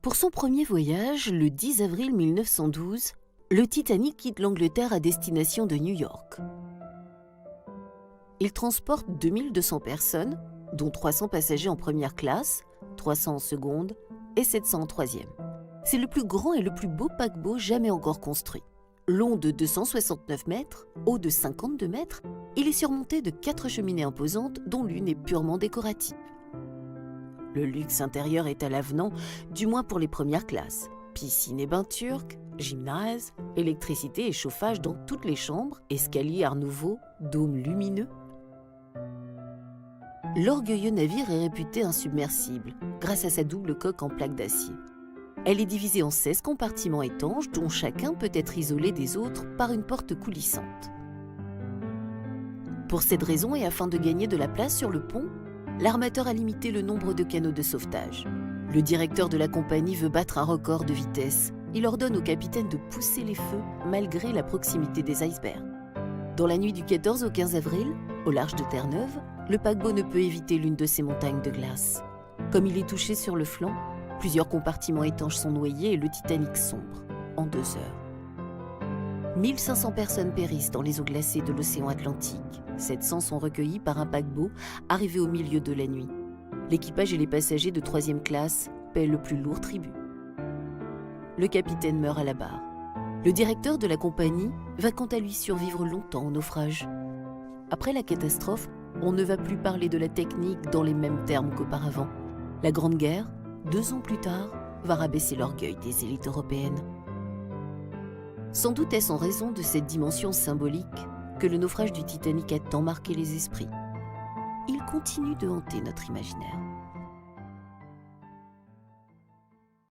Pour son premier voyage, le 10 avril 1912, le Titanic quitte l'Angleterre à destination de New York. Il transporte 2200 personnes, dont 300 passagers en première classe, 300 en seconde et 700 en troisième. C'est le plus grand et le plus beau paquebot jamais encore construit. Long de 269 mètres, haut de 52 mètres, il est surmonté de 4 cheminées imposantes dont l'une est purement décorative. Le luxe intérieur est à l'avenant, du moins pour les premières classes. Piscine et bains turcs, gymnase, électricité et chauffage dans toutes les chambres, escalier art nouveau, dôme lumineux. L'orgueilleux navire est réputé insubmersible grâce à sa double coque en plaque d'acier. Elle est divisée en 16 compartiments étanches dont chacun peut être isolé des autres par une porte coulissante. Pour cette raison et afin de gagner de la place sur le pont, l'armateur a limité le nombre de canaux de sauvetage. Le directeur de la compagnie veut battre un record de vitesse. Il ordonne au capitaine de pousser les feux malgré la proximité des icebergs. Dans la nuit du 14 au 15 avril, au large de Terre-Neuve, le paquebot ne peut éviter l'une de ces montagnes de glace. Comme il est touché sur le flanc, plusieurs compartiments étanches sont noyés et le Titanic sombre en 2 heures. 1500 personnes périssent dans les eaux glacées de l'océan Atlantique. 700 sont recueillis par un paquebot arrivé au milieu de la nuit. L'équipage et les passagers de 3e classe paient le plus lourd tribut. Le capitaine meurt à la barre. Le directeur de la compagnie va quant à lui survivre longtemps au naufrage. Après la catastrophe, on ne va plus parler de la technique dans les mêmes termes qu'auparavant. La Grande Guerre, 2 ans plus tard, va rabaisser l'orgueil des élites européennes. Sans doute est-ce en raison de cette dimension symbolique que le naufrage du Titanic a tant marqué les esprits. Il continue de hanter notre imaginaire.